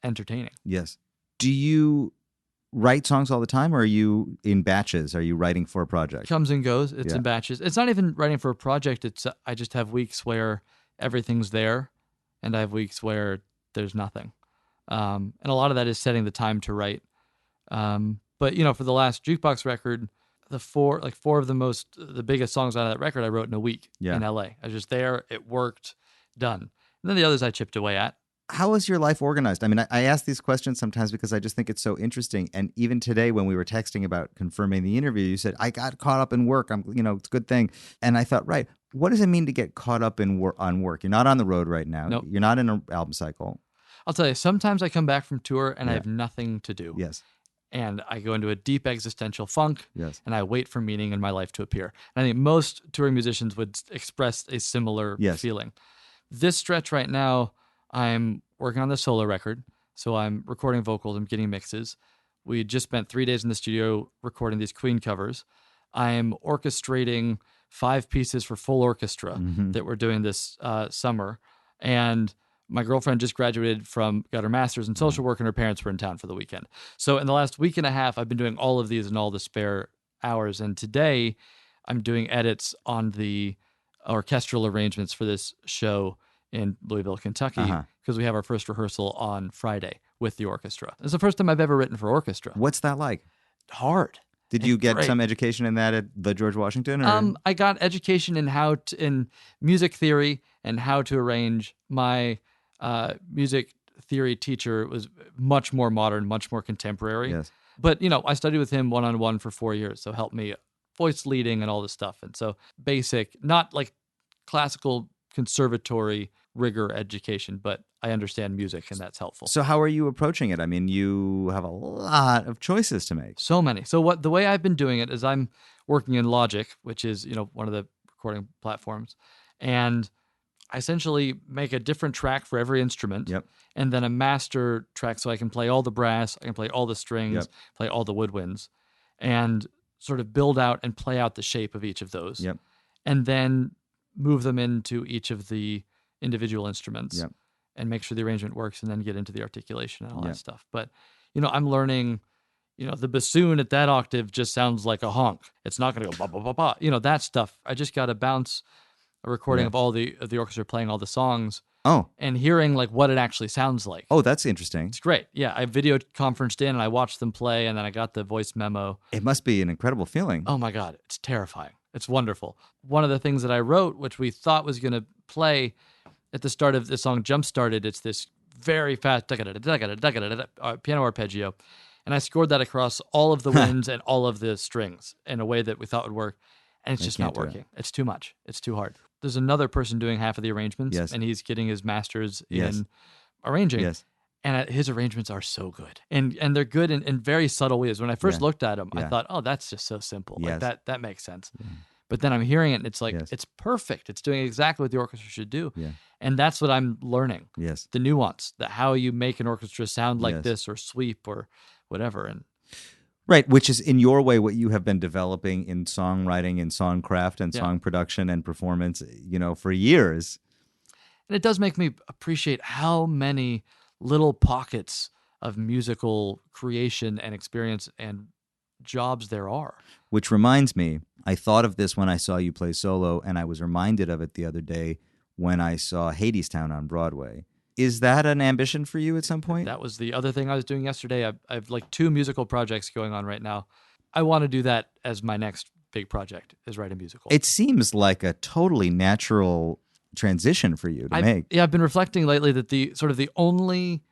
entertaining. Yes. Do you write songs all the time, or are you in batches? Are you writing for a project? Comes and goes. It's in batches. It's not even writing for a project. It's I just have weeks where everything's there, and I have weeks where there's nothing. And a lot of that is setting the time to write. But for the last Jukebox record, four of the biggest songs out of that record I wrote in a week in LA. I was just there. It worked. Done. And then the others I chipped away at. How is your life organized? I mean, I ask these questions sometimes because I just think it's so interesting. And even today, when we were texting about confirming the interview, you said, I got caught up in work. It's a good thing. And I thought, right, what does it mean to get caught up on work? You're not on the road right now. Nope. You're not in an album cycle. I'll tell you, sometimes I come back from tour and I have nothing to do. Yes. And I go into a deep existential funk. Yes. And I wait for meaning in my life to appear. And I think most touring musicians would express a similar feeling. This stretch right now, I'm working on the solo record. So I'm recording vocals, I'm getting mixes. We just spent 3 days in the studio recording these Queen covers. I'm orchestrating 5 pieces for full orchestra that we're doing this summer. And my girlfriend just got her master's in social work, and her parents were in town for the weekend. So in the last week and a half, I've been doing all of these in all the spare hours. And today I'm doing edits on the orchestral arrangements for this show in Louisville, Kentucky, because we have our first rehearsal on Friday with the orchestra. It's the first time I've ever written for orchestra. What's that like? Hard. Did you get some education in that at the George Washington? Or? I got education in in music theory and how to arrange. My music theory teacher was much more modern, much more contemporary. Yes. But, I studied with him one-on-one for 4 years, so helped me voice leading and all this stuff. And so basic, not like classical conservatory rigor education, but I understand music, and that's helpful. So how are you approaching it? I mean, you have a lot of choices to make. So many. So the way I've been doing it is I'm working in Logic, which is, one of the recording platforms, and I essentially make a different track for every instrument, and then a master track so I can play all the brass, I can play all the strings, play all the woodwinds, and sort of build out and play out the shape of each of those, and then move them into each of the individual instruments and make sure the arrangement works, and then get into the articulation and all that stuff. But, I'm learning, the bassoon at that octave just sounds like a honk. It's not going to go ba ba ba ba. That stuff. I just got to bounce a recording of all the orchestra playing all the songs. And hearing like what it actually sounds like. Oh, that's interesting. It's great. Yeah, I video conferenced in and I watched them play, and then I got the voice memo. It must be an incredible feeling. Oh my God, it's terrifying. It's wonderful. One of the things that I wrote, which we thought was going to play at the start of the song Jump Started, it's this very fast piano arpeggio. And I scored that across all of the winds and all of the strings in a way that we thought would work. And it's just not working. It's too much. It's too hard. There's another person doing half of the arrangements, and he's getting his master's in arranging. Yes. And his arrangements are so good. And they're good in very subtle ways. When I first looked at them, I thought, oh, that's just so simple. Like that makes sense. Yeah. But then I'm hearing it, and it's like, it's perfect. It's doing exactly what the orchestra should do. Yeah. And that's what I'm learning. Yes. The nuance, how you make an orchestra sound like this or sweep or whatever. And right, which is in your way what you have been developing in songwriting and songcraft and song production and performance, for years. And it does make me appreciate how many little pockets of musical creation and experience and jobs there are. Which reminds me, I thought of this when I saw you play solo, and I was reminded of it the other day when I saw Hadestown on Broadway. Is that an ambition for you at some point? That was the other thing I was doing yesterday. I have like 2 musical projects going on right now. I want to do that as my next big project, is write a musical. It seems like a totally natural transition for you to make. Yeah, I've been reflecting lately that the only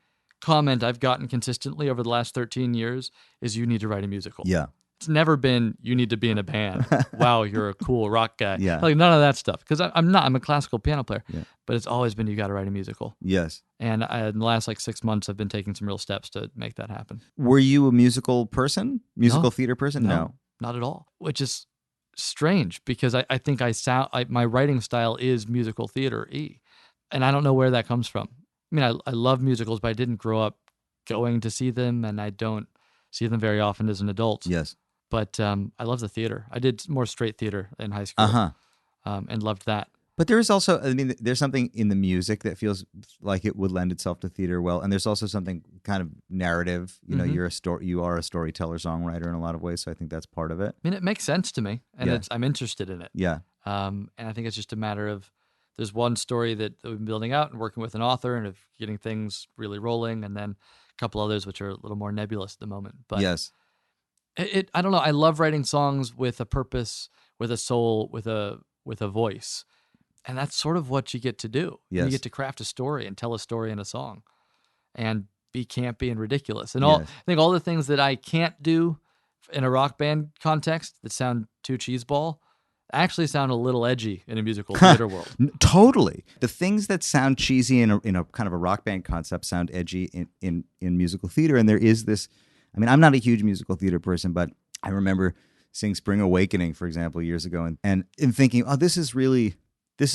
comment I've gotten consistently over the last 13 years is you need to write a musical. Yeah. It's never been, you need to be in a band. Wow, you're a cool rock guy. Yeah. Like none of that stuff. Because I'm a classical piano player. Yeah. But it's always been, you got to write a musical. Yes. And in the last 6 months, I've been taking some real steps to make that happen. Were you a musical person? Musical theater person? No. Not at all. Which is strange, because I think my writing style is musical theater-y. And I don't know where that comes from. I mean, I love musicals, but I didn't grow up going to see them, and I don't see them very often as an adult. Yes. But I love the theater. I did more straight theater in high school, and loved that. But there is also, I mean, there's something in the music that feels like it would lend itself to theater well, and there's also something kind of narrative. You know, you are a storyteller, songwriter in a lot of ways, so I think that's part of it. I mean, it makes sense to me, and I'm interested in it. Yeah. And I think it's just a matter of there's one story that we've been building out and working with an author and of getting things really rolling, and then a couple others which are a little more nebulous at the moment. But yes. I don't know. I love writing songs with a purpose, with a soul, with a voice. And that's sort of what you get to do. Yes. You get to craft a story and tell a story in a song and be campy and ridiculous. And I think all the things that I can't do in a rock band context that sound too cheeseball actually sound a little edgy in a musical theater world. Totally. The things that sound cheesy in a kind of a rock band concept sound edgy in musical theater. And there is this, I mean, I'm not a huge musical theater person, but I remember seeing Spring Awakening, for example, years ago and thinking, oh, this is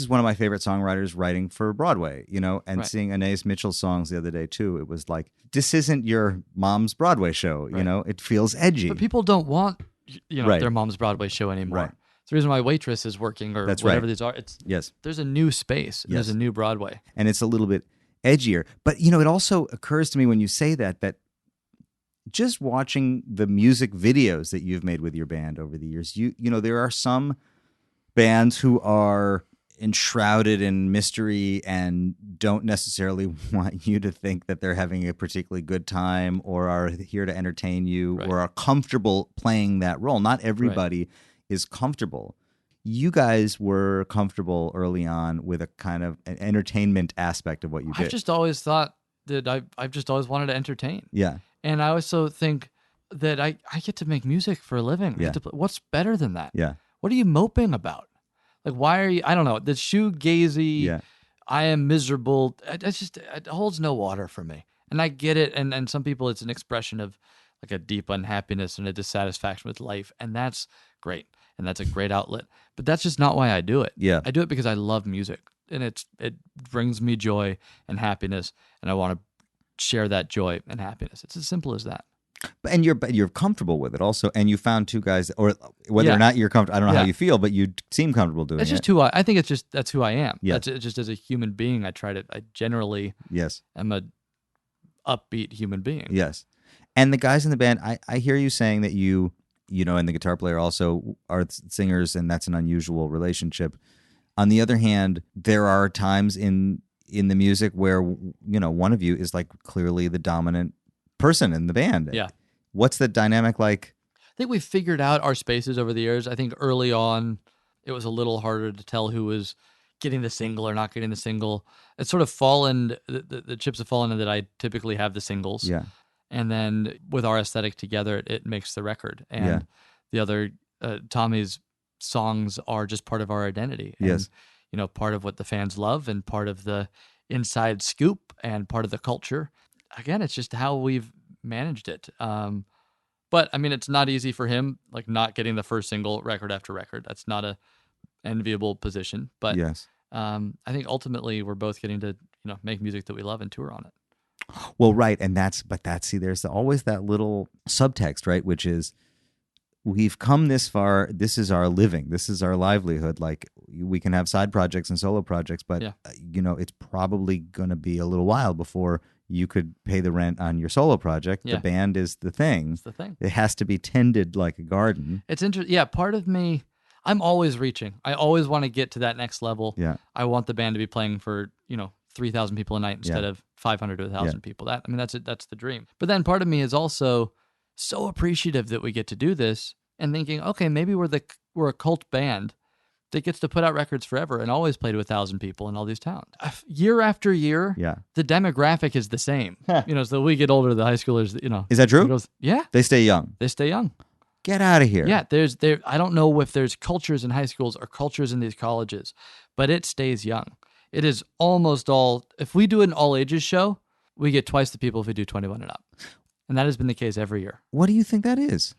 one of my favorite songwriters writing for Broadway, you know, and seeing Anais Mitchell's songs the other day too. It was like, this isn't your mom's Broadway show, you know, it feels edgy. But people don't want, their mom's Broadway show anymore. Right. It's the reason why Waitress is working or whatever these are. There's a new space. There's a new Broadway. And it's a little bit edgier. But, you know, it also occurs to me when you say that just watching the music videos that you've made with your band over the years, you know, there are some bands who are enshrouded in mystery and don't necessarily want you to think that they're having a particularly good time or are here to entertain you or are comfortable playing that role. Not everybody is comfortable. You guys were comfortable early on with a kind of an entertainment aspect of what you did. I've just always thought that I've just always wanted to entertain. Yeah. And I also think that I get to make music for a living. Yeah. What's better than that? Yeah. What are you moping about? Like, why are you, I don't know, the shoegazy, I am miserable, it holds no water for me. And I get it, and some people it's an expression of like a deep unhappiness and a dissatisfaction with life, and that's great, and that's a great outlet. But that's just not why I do it. Yeah. I do it because I love music, and it brings me joy and happiness, and I want to share that joy and happiness. It's as simple as that. And you're comfortable with it also, and you found two guys, or whether or not you're comfortable, I don't know how you feel, but you seem comfortable doing it. It's just who I think that's who I am. Yeah. That's just as a human being, I generally am a upbeat human being. Yes. And the guys in the band, I hear you saying that you know, and the guitar player also are singers, and that's an unusual relationship. On the other hand, there are times in the music where, you know, one of you is like clearly the dominant person in the band. Yeah. What's the dynamic like? I think we figured out our spaces over the years. I think early on it was a little harder to tell who was getting the single or not getting the single. It's sort of fallen, the chips have fallen in that I typically have the singles. Yeah. And then with our aesthetic together, it makes the record. And the other, Tommy's songs are just part of our identity. And, yes. You know, part of what the fans love and part of the inside scoop and part of the culture. Again, it's just how we've managed it. But I mean, it's not easy for him, like not getting the first single record after record. That's not a enviable position. But yes. I think ultimately we're both getting to, you know, make music that we love and tour on it. Well, right. And there's always that little subtext, right? Which is, we've come this far. This is our living. This is our livelihood. Like, we can have side projects and solo projects, but you know, it's probably going to be a little while before you could pay the rent on your solo project. The band is the thing. It's the thing. It has to be tended like a garden. It's interesting. Yeah, part of me, I'm always reaching. I always want to get to that next level. Yeah. I want the band to be playing for, you know, 3,000 people a night instead of 500 to 1,000 people. That's the dream. But then part of me is also so appreciative that we get to do this and thinking, okay, maybe we're a cult band that gets to put out records forever and always play to 1,000 people in all these towns. Year after year, the demographic is the same. You know, so we get older, the high schoolers, you know. Is that true? They stay young. They stay young. Get out of here. Yeah, I don't know if there's cultures in high schools or cultures in these colleges, but it stays young. It is almost all, if we do an all ages show, we get twice the people if we do 21 and up. And that has been the case every year. What do you think that is?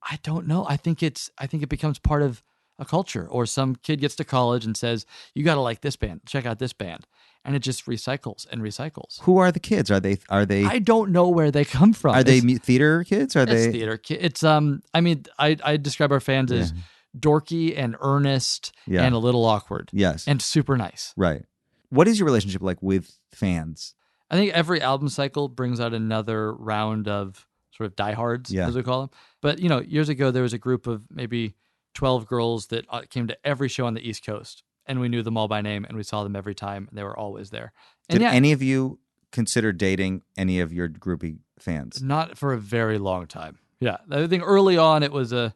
I don't know. I think it becomes part of a culture, or some kid gets to college and says, you got to like this band, check out this band. And it just recycles and recycles. Who are the kids? Are they? I don't know where they come from. Are they theater kids? Are they? It's theater kids. It's, I mean, I describe our fans as dorky and earnest and a little awkward. Yes. And super nice. Right. What is your relationship like with fans? I think every album cycle brings out another round of sort of diehards, as we call them. But, years ago, there was a group of maybe 12 girls that came to every show on the East Coast, and we knew them all by name, and we saw them every time, and they were always there. And Did any of you consider dating any of your groupie fans? Not for a very long time. Yeah. I think early on it was but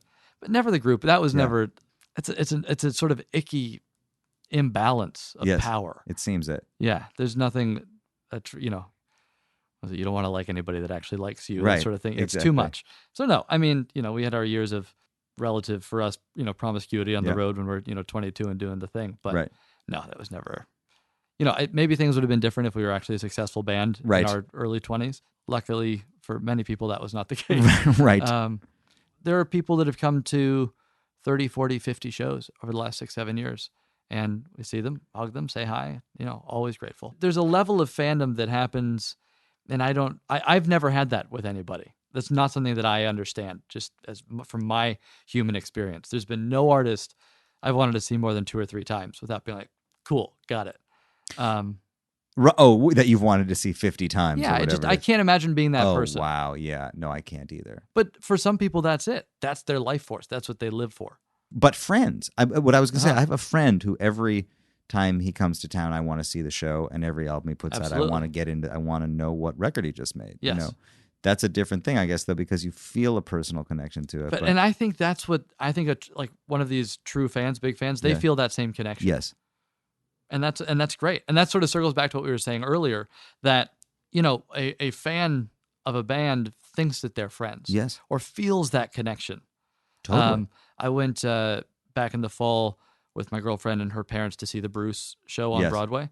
never the group. That was never, it's a sort of icky imbalance of power. It seems it. Yeah. There's nothing that, you don't want to like anybody that actually likes you, right. that sort of thing. It's exactly. too much. So no, I mean, we had our years of relative for us, promiscuity on the road when we're, 22 and doing the thing. But no, that was never, maybe things would have been different if we were actually a successful band in our early 20s. Luckily for many people, that was not the case. Right. There are people that have come to 30, 40, 50 shows over the last 6, 7 years. And we see them, hug them, say hi, always grateful. There's a level of fandom that happens, and I've never had that with anybody. That's not something that I understand, just as from my human experience. There's been no artist I've wanted to see more than 2 or 3 times without being like, cool, got it. That you've wanted to see 50 times. Yeah, I can't imagine being that person. Oh, wow, yeah. No, I can't either. But for some people, that's it. That's their life force. That's what they live for. But friends, what I was going to say, I have a friend who every time he comes to town, I want to see the show, and every album he puts out, I want to get into. I want to know what record he just made. Yes. That's a different thing, I guess, though, because you feel a personal connection to it. And I think that's what like one of these true fans, big fans, they feel that same connection. Yes, and that's great, and that sort of circles back to what we were saying earlier. That a fan of a band thinks that they're friends. Yes, or feels that connection. Totally. I went back in the fall with my girlfriend and her parents to see the Bruce show on Broadway.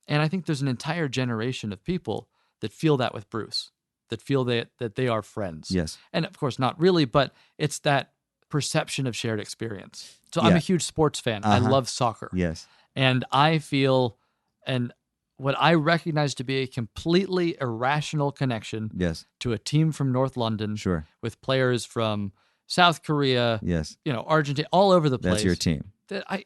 And I think there's an entire generation of people that feel that with Bruce, that feel that they are friends. Yes. And of course, not really, but it's that perception of shared experience. So I'm a huge sports fan. I love soccer. Yes. And I feel, and what I recognize to be a completely irrational connection to a team from North London with players from South Korea, Argentina, all over the place. That's your team. That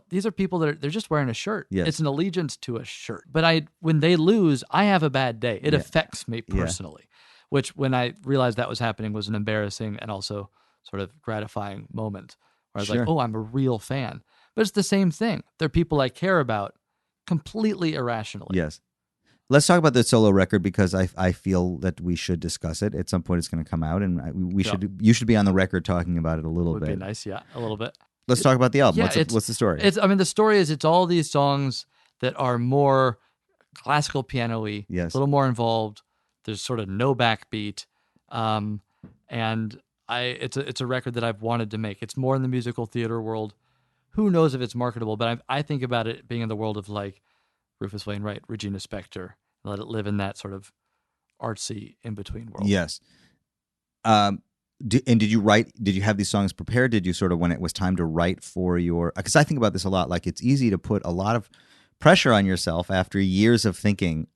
these are people that they're just wearing a shirt. Yes. It's an allegiance to a shirt. But when they lose, I have a bad day. It affects me personally, which when I realized that was happening was an embarrassing and also sort of gratifying moment where I was like, oh, I'm a real fan. But it's the same thing. They're people I care about completely irrationally. Yes. Let's talk about the solo record because I feel that we should discuss it. At some point it's going to come out and you should be on the record talking about it a little bit. Would be nice, a little bit. Let's talk about the album. What's the story? The story is it's all these songs that are more classical piano-y, a little more involved. There's sort of no backbeat. And it's a record that I've wanted to make. It's more in the musical theater world. Who knows if it's marketable, but I think about it being in the world of like Rufus Wainwright, Regina Spektor, and let it live in that sort of artsy in-between world. Yes. Did you have these songs prepared? Did you sort of, when it was time to write for because I think about this a lot, like it's easy to put a lot of pressure on yourself after years of thinking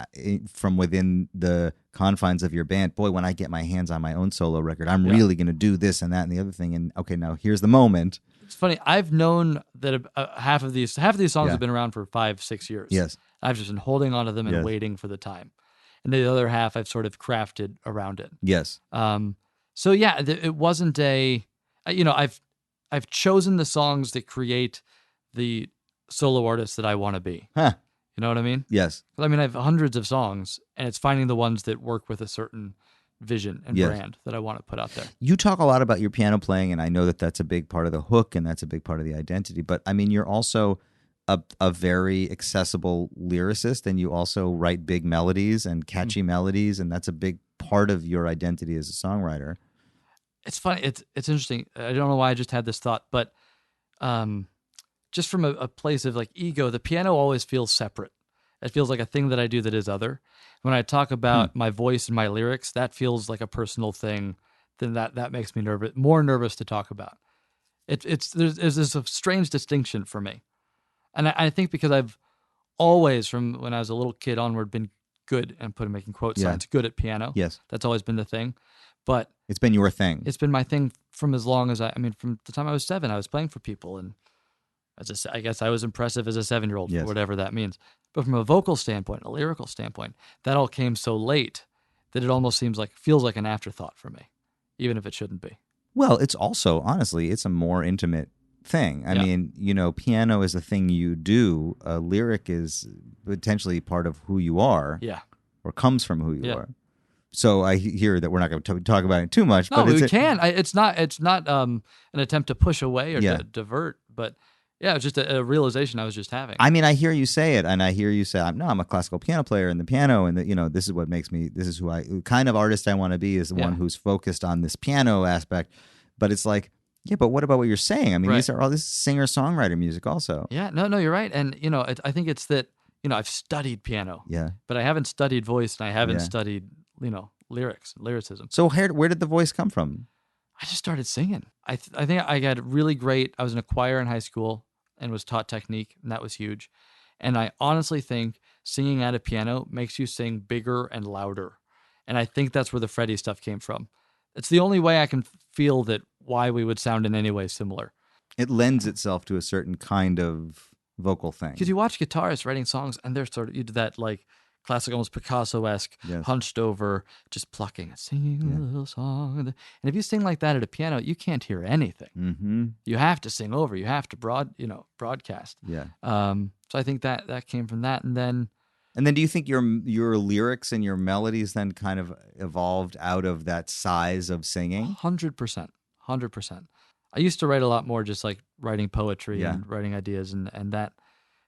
from within the confines of your band. Boy, when I get my hands on my own solo record, I'm really going to do this and that and the other thing. And okay, now here's the moment. It's funny. I've known that half of these songs have been around for 5-6 years. Yes. I've just been holding on to them and waiting for the time. And the other half I've sort of crafted around it. Yes. So it wasn't I've chosen the songs that create the solo artist that I want to be. Huh. You know what I mean? Yes. I mean, I have hundreds of songs, and it's finding the ones that work with a certain vision and brand that I want to put out there. You talk a lot about your piano playing, and I know that that's a big part of the hook, and that's a big part of the identity. But I mean, you're also a very accessible lyricist, and you also write big melodies and catchy melodies, and that's a big part of your identity as a songwriter. It's funny. It's interesting. I don't know why I just had this thought, but just from a place of like ego, the piano always feels separate. It feels like a thing that I do that is other. When I talk about my voice and my lyrics, that feels like a personal thing. Then that makes me more nervous to talk about. There's this a strange distinction for me. And I think because I've always, from when I was a little kid onward, been good, and making quote signs, good at piano. Yes. That's always been the thing. But it's been your thing. It's been my thing from as long as from the time I was 7, I was playing for people. And I guess I was impressive as a 7-year-old, yes. whatever that means. But from a vocal standpoint, a lyrical standpoint, that all came so late that it almost feels like an afterthought for me, even if it shouldn't be. Well, it's also, honestly, it's a more intimate thing. I mean, piano is a thing you do. A lyric is potentially part of who you are. Yeah. Or comes from who you are. So I hear that we're not going to talk about it too much. No, but we can. It's not an attempt to push away or to divert, but yeah, it's just a realization I was just having. I mean, I hear you say it, and I hear you say, I'm a classical piano player, and the piano, and this is what makes me, this is kind of artist I want to be, is the one who's focused on this piano aspect. But it's like, yeah, but what about what you're saying? I mean, this is singer-songwriter music also. Yeah, no, you're right. And, I think it's that, I've studied piano. Yeah. But I haven't studied voice, and I haven't studied, lyricism. So where did the voice come from? I just started singing. I think I got really great. I was in a choir in high school and was taught technique, and that was huge. And I honestly think singing at a piano makes you sing bigger and louder. And I think that's where the Freddie stuff came from. It's the only way I can feel that why we would sound in any way similar. It lends itself to a certain kind of vocal thing. Because you watch guitarists writing songs, and they're you do that classic, almost Picasso-esque, hunched over, just plucking and singing a little song. And if you sing like that at a piano, you can't hear anything. Mm-hmm. You have to sing over. You have to broadcast. Yeah. So I think that came from that, and then do you think your lyrics and your melodies then kind of evolved out of that size of singing? 100%. I used to write a lot more, just writing poetry and writing ideas, and that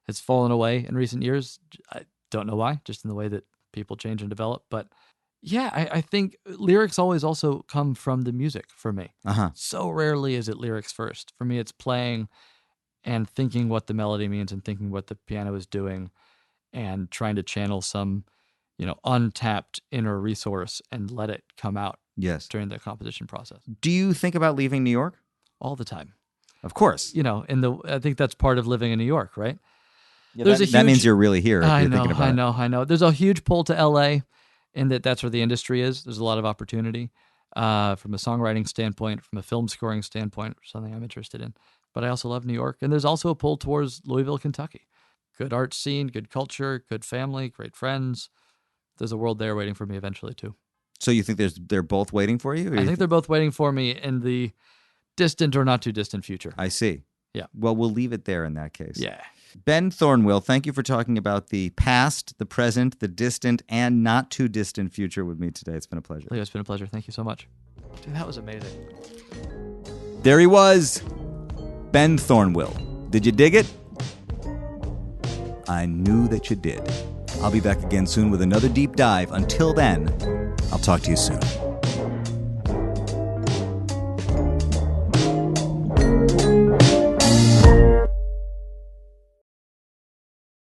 has fallen away in recent years. I don't know why, just in the way that people change and develop. But yeah, I think lyrics always also come from the music for me. Uh-huh. So rarely is it lyrics first. For me, it's playing and thinking what the melody means and thinking what the piano is doing and trying to channel some, untapped inner resource and let it come out during the composition process. Do you think about leaving New York? All the time. Of course. I think that's part of living in New York, right? Yeah, that means you're really here. I know. There's a huge pull to LA in that's where the industry is. There's a lot of opportunity from a songwriting standpoint, from a film scoring standpoint, something I'm interested in. But I also love New York. And there's also a pull towards Louisville, Kentucky. Good art scene, good culture, good family, great friends. There's a world there waiting for me eventually, too. So you think they're both waiting for you? I think they're both waiting for me in the distant or not too distant future. I see. Yeah. Well, we'll leave it there in that case. Yeah. Ben Thornewill, thank you for talking about the past, the present, the distant, and not too distant future with me today. It's been a pleasure. Leo, it's been a pleasure. Thank you so much. Dude, that was amazing. There he was, Ben Thornewill. Did you dig it? I knew that you did. I'll be back again soon with another deep dive. Until then, I'll talk to you soon.